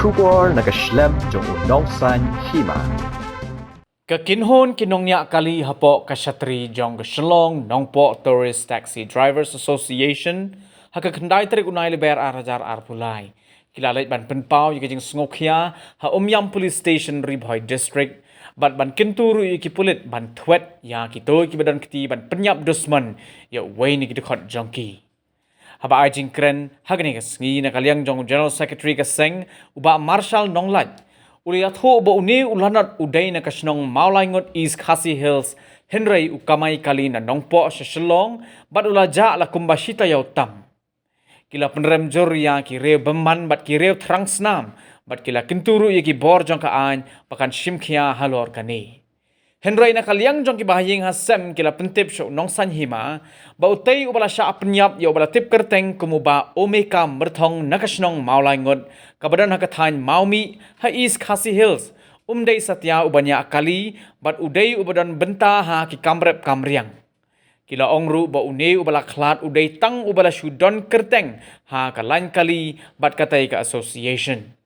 Shubor nakaslem jong unongsan hima. Kakinhon kinongnya kali hapo kasyatri jong kasyalong nongpo Tourist Taxi Drivers Association hakakandai terik unai lebar arajar arpulai. Kilalait ban penpau yikajing sngokya ha umyam police station Ribhoi district ban kinturu yiki pulit ban twet ya kito ki badan kiti ban penyap dusman ya waini ki dekhot jongki. Haba ajing kren hagani kasngi na kaliang jong General Secretary kaseng uba Marshal Nonglat uliat ho uba uni ulanat uday na kasnong Maulaingot East Khasi Hills Henry ukamay kali na nongpo sa Shillong bat ulaja la kumbashita yaw tam. Kila penrem jor ya ki rew beman bat ki rew terang senam bat kila kenturu ya ki bor jong kaan pakan shimkia halor kani. Henry na kaliang jong ki bahaying hasem kila pentip syok nongsan hima ba utay ubala sya penyap ya ubala tip kerteng kumuba omeka merthong nakasnong Maulaingot kabadan hakathain maumi ha East Khasi Hills umday satya ubanya akali bat uday ubadan benta ha ki kamrep kamriang. Kila ongru ba une ubala klat uday tang ubala syudon kerteng ha kalain kali bat katai ka association.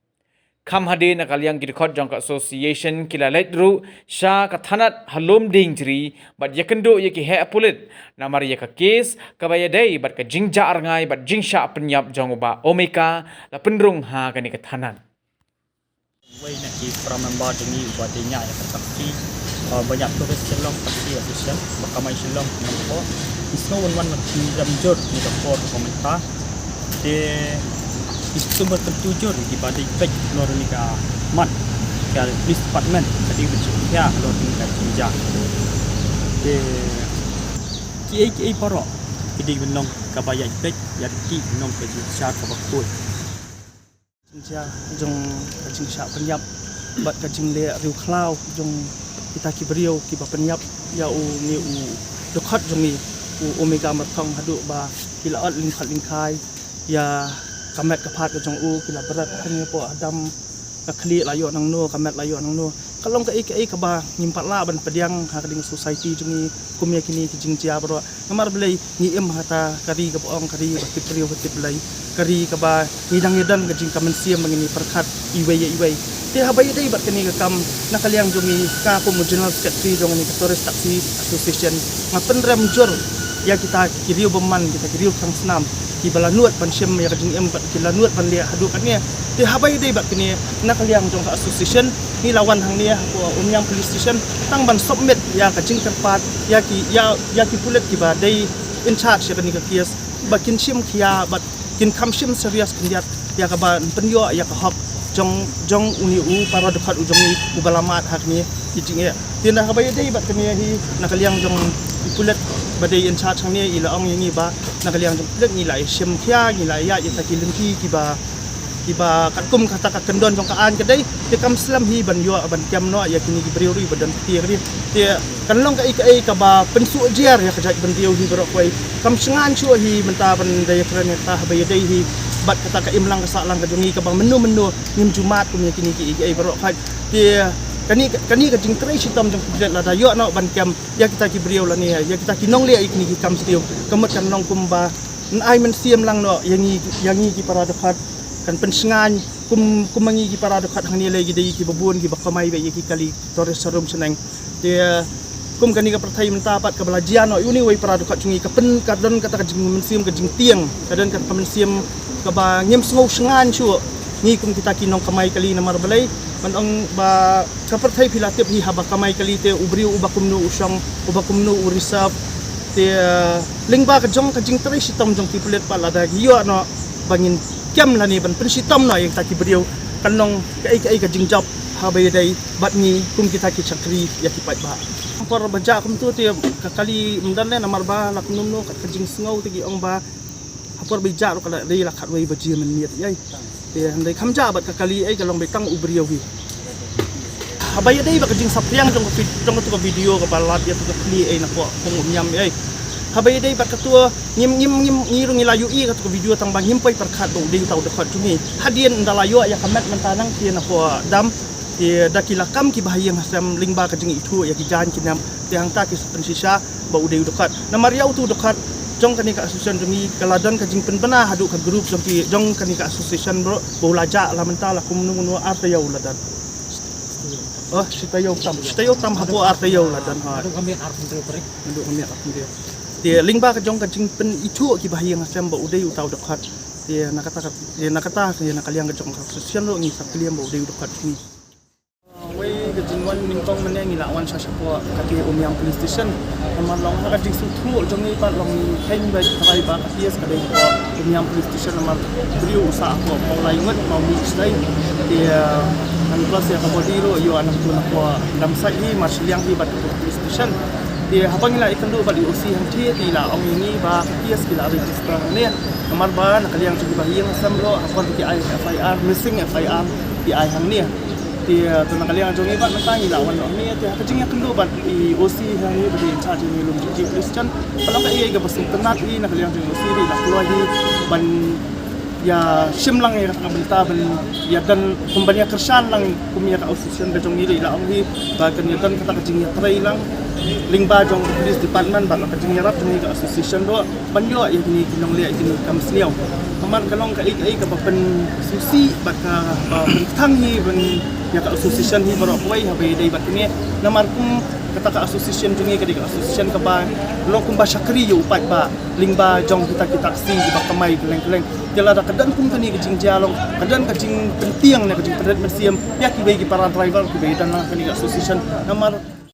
Kam hade na kaliang kidikot jong ka association kila letru sya kathanat halom ding jri bat yakendo yaki he apulit namar yaka case kabaya day bat ka jingja arngai bat jingsha penyap jong uba omeka la pendrung ha kani kathanan. Way na ki pramamba jengi ubadinya ya kasakti banyak turis Shillong taksi official bakamai Shillong nampo isno wan ramjor ni dapor komentar de itu bertujur di pada page Norunika Man ke police department tadi bercakap kalau tingkat tinjau de ki paro kidi benong kabaya page ya ki benong ke syar kabakul tinjau jong kacing syak penyap bat kacing le riu klau jong kita ki beriau ki ba penyap ya u ni u dekat jong ni u omega merthong hadu ba kila at lingkai ya kamet kapat ke jong u kila berat kini po adam kali layo nang no kamet layo nang no kalong ka ka ba ngimpat la ban pediang ha kading society jungi kumya kini ki jingja bro ngamar belai ni em hata kari ka poong kari bakti priyo bakti belai kari ka ba hidang yedan ka jing kamen siam mangini perkat iwei te habai dai bat kini ka kam nakaliang jungi ka ko general secretary jong ni Tourist Taxi Association ngapen rem jor ya kita kiriu beman kita kiriu kang senam ki bala nuat pan syem ya kajing em kila nuat pan dia hadu kan ni te habai dei bat kini nakaliang jong association ni lawan hang ni ko umyang police station tang ban submit ya kajing terpat ya ki pulet ki ba dei in charge ya kani ka kias bakin syem kia bat kin kam syem serius kendiat ya ka ba penyo ya ka hok jong uni u para dekat ujong ni ubalamat hak ni kijing ya tina habai dei bat kini hi nakaliang jong pulet badai in charge ni ila ong yangi ba nakaliang jong pulet ni lai syem kia ni lai ya ta kilenti ki ba katkum kata ka kendon jong kaan kedai te kam slam hi ban yo ban kam no ya kini ki briori badan ti ri te kan long ka ba pensu jer ya kajak ban dio hi berok wai kam sengan chu hi menta ban dai friend ta habai dai hi bat kata ka imlang ka salang ka jongi ka bang menu nim jumat kum ya kini ki berok khat te kani ka jing trai sitam jong kudet la da yo no ban kam ya kita ki briau la ni ya kita ki nong le ikni ki kam stiu kamat kan nong kumba ai men siam lang no yangi ki para dekat kan pensengan kumangi ki para dekat hang ni le gi dei ki babun ki bakamai be ki kali Tourist Serum seneng dia kum kani ka perthai menta pat ka belajian no uni wei para dekat jungi ka pen kadon kata ka jing men siam ka jing tiang kadon ka men siam ka ba ngem sngau sengan chu ni kum kita ki nong kamai kali namar balai manong ba kaperthai pilatip hi haba kamai kali te ubriu ubakumnu usang ubakumnu urisap te lingba ka jong ka jing trai sitam jong ki pulet pala da giyo no bangin kem la ni ban pensitam no yang taki beriau kanong ka jing job habai dai bat ni kum kita ki chakri ya ki pai ba por baja kum tu te ka kali mdan le namar ba lak num no ka jing sngau te gi ong ba hapor bija ro kala dei la khat wei baji man miet yai te handai khamja bat ka kali ai kalong be tang ubriau hi habai dai ba ka jing sapriang jong tu video ka balat ya tu ka kli ai na ko kong nyam ai habai dai bat katua ngim ngirung ilayu i katu video tang bang himpoi perkhat do ding tau dekat jungi hadien ndalayo ya kamet mentanang ti na ko dam ti dakila kam ki bahayang hasam lingba ka jing itu ya ki jan kinam ti hang ta ki pensisa ba udai dekat na mariau tu dekat jong kani ka association jong kaladan ka jing penpena hadu ka group jong kani ka association bro bolaja la mentala kum nu arte yau ladan oh sita yau tam hapo arte yau ladan ha adu kami arte dia dia lingba ka jong ka jing pen itu ki bahiyang asam ba udai utau dekat dia nakata dia nakaliang ka jong ka association lo ngi sakliam ba udai dekat ni Jingwan mintong mana yang ilawan sasapua kaki Umyang Police Station kamar long haka jing sutru jong ni pat long kain ba takai ba kaki kadai ko Umyang Police Station kamar beliau usaha ko mau laingat mau mix lain dia an plus ya kabodi ro yo anak tu nak ko dam sai ni marshaliang hi bat Police Station dia hapa ngila ikan do bali osi hang thi ti la ong ni ba kaki skila register ni kamar ba nakaliang jing bahiyang samlo apa ki FIR missing FIR di ai hang ni dia tunang kalian jong ibat mentang ilawan ni dia kecingnya kendu bat i OC yang ni beri charge ni lum ji Christian kalau ka ia ga basing tenat i nak kalian jong OC di nak keluar di ban ya shimlang ya ka berita ban ya dan kumbanya kersan lang kumia ka association ga jong ni la ong hi ba kan ya dan kata kecingnya trai lang lingba jong police department bat kecingnya rap jong ga association do ban yo ya ni kinong le ini kam sniaw kamar kalong ka ai ka pen susi bat ka pentang hi ban ya ka association hi baro koi habe dai bat ni namar kum kata ka association jungi ka association ka ba lo kum ba syakri yu upat ba lingba jong kita si ba kamai keleng jala da kadan kum kani ka jing jalong kadan ka jing pentiang na ka jing pedet mesiam ya ki bagi para driver ki bagi dan kani ka association namar